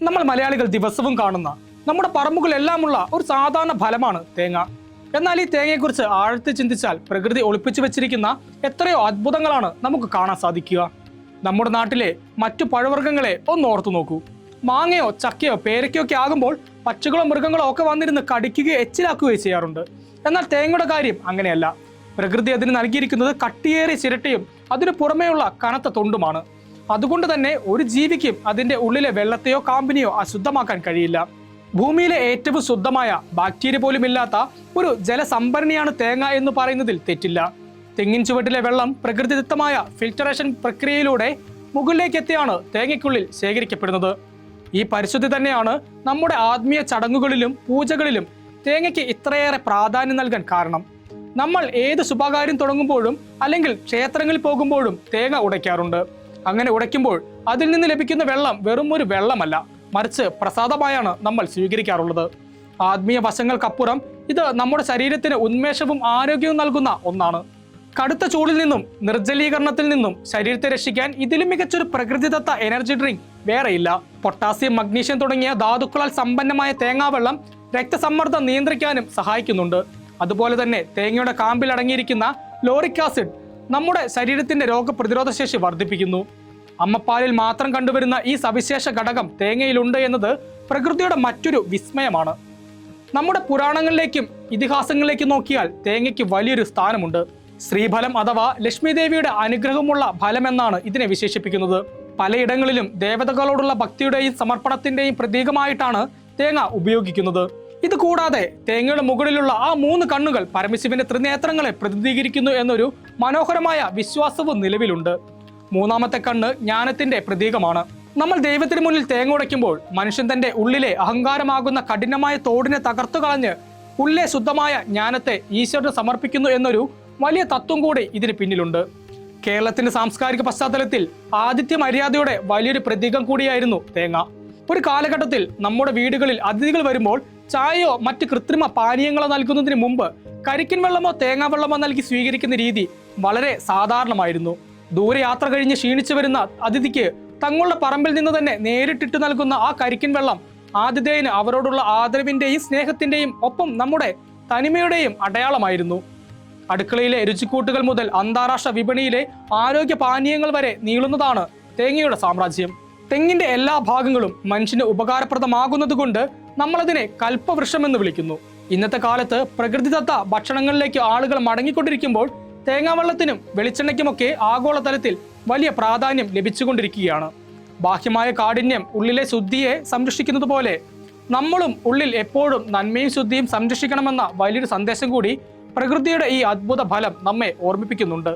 നമ്മൾ മലയാളികൾ ദിവസവും കാണുന്ന നമ്മുടെ പറമ്പുകളെല്ലാമുള്ള ഒരു സാധാരണ ഫലമാണ് തേങ്ങ. എന്നാൽ ഈ തേങ്ങയെക്കുറിച്ച് ആഴത്തിൽ ചിന്തിച്ചാൽ പ്രകൃതി ഒളിപ്പിച്ചു വെച്ചിരിക്കുന്ന എത്രയോ അത്ഭുതങ്ങളാണ് നമുക്ക് കാണാൻ സാധിക്കുക. നമ്മുടെ നാട്ടിലെ മറ്റു പഴവർഗ്ഗങ്ങളെ ഒന്ന് ഓർത്തു നോക്കൂ. മാങ്ങയോ ചക്കയോ പേരയ്ക്കോ ഒക്കെ ആകുമ്പോൾ പക്ഷികളോ മൃഗങ്ങളോ ഒക്കെ വന്നിരുന്ന് കടിക്കുകയോ എച്ചിലാക്കുകയോ ചെയ്യാറുണ്ട്. എന്നാൽ തേങ്ങയുടെ കാര്യം അങ്ങനെയല്ല. പ്രകൃതി അതിന് നൽകിയിരിക്കുന്നത് കട്ടിയേറിയ ചിരട്ടയും അതിനു പുറമേയുള്ള കനത്ത തൊണ്ടുമാണ്. അതുകൊണ്ട് തന്നെ ഒരു ജീവിക്കും അതിന്റെ ഉള്ളിലെ വെള്ളത്തെയോ കാമ്പിനെയോ അശുദ്ധമാക്കാൻ കഴിയില്ല. ഭൂമിയിലെ ഏറ്റവും ശുദ്ധമായ ബാക്ടീരിയ പോലും ഇല്ലാത്ത ഒരു ജലസംഭരണിയാണ് തേങ്ങ എന്ന് പറയുന്നതിൽ തെറ്റില്ല. തെങ്ങിൻ ചുവട്ടിലെ വെള്ളം പ്രകൃതിദത്തമായ ഫിൽറ്ററേഷൻ പ്രക്രിയയിലൂടെ മുകളിലേക്ക് എത്തിയാണ് തേങ്ങയ്ക്കുള്ളിൽ ശേഖരിക്കപ്പെടുന്നത്. ഈ പരിശുദ്ധി തന്നെയാണ് നമ്മുടെ ആത്മീയ ചടങ്ങുകളിലും പൂജകളിലും തേങ്ങയ്ക്ക് ഇത്രയേറെ പ്രാധാന്യം നൽകാൻ കാരണം. നമ്മൾ ഏത് ശുഭകാര്യം തുടങ്ങുമ്പോഴും അല്ലെങ്കിൽ ക്ഷേത്രങ്ങളിൽ പോകുമ്പോഴും തേങ്ങ ഉടയ്ക്കാറുണ്ട്. അങ്ങനെ ഉടയ്ക്കുമ്പോൾ അതിൽ നിന്ന് ലഭിക്കുന്ന വെള്ളം വെറും ഒരു വെള്ളമല്ല, മറിച്ച് പ്രസാദമായാണ് നമ്മൾ സ്വീകരിക്കാറുള്ളത്. ആത്മീയ വശങ്ങൾക്കപ്പുറം ഇത് നമ്മുടെ ശരീരത്തിന് ഉന്മേഷവും ആരോഗ്യവും നൽകുന്ന ഒന്നാണ്. കടുത്ത ചൂടിൽ നിന്നും നിർജ്ജലീകരണത്തിൽ നിന്നും ശരീരത്തെ രക്ഷിക്കാൻ ഇതിലും മികച്ചൊരു പ്രകൃതിദത്ത എനർജി ഡ്രിങ്ക് വേറെയില്ല. പൊട്ടാസ്യം, മഗ്നീഷ്യം തുടങ്ങിയ ധാതുക്കളാൽ സമ്പന്നമായ തേങ്ങാവെള്ളം രക്തസമ്മർദ്ദം നിയന്ത്രിക്കാനും സഹായിക്കുന്നുണ്ട്. അതുപോലെ തന്നെ തേങ്ങയുടെ കാമ്പിൽ അടങ്ങിയിരിക്കുന്ന ലോറിക് ആസിഡ് നമ്മുടെ ശരീരത്തിന്റെ രോഗപ്രതിരോധ ശേഷി വർദ്ധിപ്പിക്കുന്നു. അമ്മപ്പാലിൽ മാത്രം കണ്ടുവരുന്ന ഈ സവിശേഷ ഘടകം തേങ്ങയിലുണ്ട് എന്നത് പ്രകൃതിയുടെ മറ്റൊരു വിസ്മയമാണ്. നമ്മുടെ പുരാണങ്ങളിലേക്കും ഇതിഹാസങ്ങളിലേക്കും നോക്കിയാൽ തേങ്ങയ്ക്ക് വലിയൊരു സ്ഥാനമുണ്ട്. ശ്രീഫലം അഥവാ ലക്ഷ്മി ദേവിയുടെ അനുഗ്രഹമുള്ള ഫലം എന്നാണ് ഇതിനെ വിശേഷിപ്പിക്കുന്നത്. പലയിടങ്ങളിലും ദേവതകളോടുള്ള ഭക്തിയുടെയും സമർപ്പണത്തിന്റെയും പ്രതീകമായിട്ടാണ് തേങ്ങ ഉപയോഗിക്കുന്നത്. ഇത് കൂടാതെ തേങ്ങയുടെ മുകളിലുള്ള ആ 3 കണ്ണുകൾ പരമശിവന്റെ ത്രിനേത്രങ്ങളെ പ്രതിനിധീകരിക്കുന്നു എന്നൊരു മനോഹരമായ വിശ്വാസവും നിലവിലുണ്ട്. മൂന്നാമത്തെ കണ്ണ് ജ്ഞാനത്തിന്റെ പ്രതീകമാണ്. നമ്മൾ ദൈവത്തിന് മുന്നിൽ തേങ്ങ ഉടയ്ക്കുമ്പോൾ മനുഷ്യൻ തന്റെ ഉള്ളിലെ അഹങ്കാരമാകുന്ന കഠിനമായ തോടിനെ തകർത്തു കളഞ്ഞ് ഉള്ളിലെ ശുദ്ധമായ ജ്ഞാനത്തെ ഈശ്വരന് സമർപ്പിക്കുന്നു എന്നൊരു വലിയ തത്വം കൂടി ഇതിന് പിന്നിലുണ്ട്. കേരളത്തിന്റെ സാംസ്കാരിക പശ്ചാത്തലത്തിൽ ആതിഥ്യ മര്യാദയുടെ വലിയൊരു പ്രതീകം കൂടിയായിരുന്നു തേങ്ങ. ഒരു കാലഘട്ടത്തിൽ നമ്മുടെ വീടുകളിൽ അതിഥികൾ വരുമ്പോൾ ചായയോ മറ്റ് കൃത്രിമ പാനീയങ്ങളോ നൽകുന്നതിന് മുമ്പ് കരിക്കിൻ വെള്ളമോ തേങ്ങാ വെള്ളമോ നൽകി സ്വീകരിക്കുന്ന രീതി വളരെ സാധാരണമായിരുന്നു. ദൂരെ യാത്ര കഴിഞ്ഞ് ക്ഷീണിച്ചു വരുന്ന അതിഥിക്ക് തങ്ങളുടെ പറമ്പിൽ നിന്ന് തന്നെ നേരിട്ടിട്ട് നൽകുന്ന ആ കരിക്കിൻ വെള്ളം ആതിഥേയന് അവരോടുള്ള ആദരവിന്റെയും സ്നേഹത്തിന്റെയും ഒപ്പം നമ്മുടെ തനിമയുടെയും അടയാളമായിരുന്നു. അടുക്കളയിലെ രുചിക്കൂട്ടുകൾ മുതൽ അന്താരാഷ്ട്ര വിപണിയിലെ ആരോഗ്യ പാനീയങ്ങൾ വരെ നീളുന്നതാണ് തേങ്ങയുടെ സാമ്രാജ്യം. തെങ്ങിന്റെ എല്ലാ ഭാഗങ്ങളും മനുഷ്യന് ഉപകാരപ്രദമാകുന്നത് കൊണ്ട് നമ്മളതിനെ കൽപ്പവൃക്ഷം എന്ന് വിളിക്കുന്നു. ഇന്നത്തെ കാലത്ത് പ്രകൃതിദത്ത ഭക്ഷണങ്ങളിലേക്ക് ആളുകൾ മടങ്ങിക്കൊണ്ടിരിക്കുമ്പോൾ തേങ്ങാവെള്ളത്തിനും വെളിച്ചെണ്ണയ്ക്കുമൊക്കെ ആഗോളതലത്തിൽ വലിയ പ്രാധാന്യം ലഭിച്ചുകൊണ്ടിരിക്കുകയാണ്. ബാഹ്യമായ കാഠിന്യം ഉള്ളിലെ ശുദ്ധിയെ സംരക്ഷിക്കുന്നത് പോലെ നമ്മളും ഉള്ളിൽ എപ്പോഴും നന്മയും ശുദ്ധിയും സംരക്ഷിക്കണമെന്ന വലിയൊരു സന്ദേശം കൂടി പ്രകൃതിയുടെ ഈ അദ്ഭുത ഫലം നമ്മെ ഓർമ്മിപ്പിക്കുന്നുണ്ട്.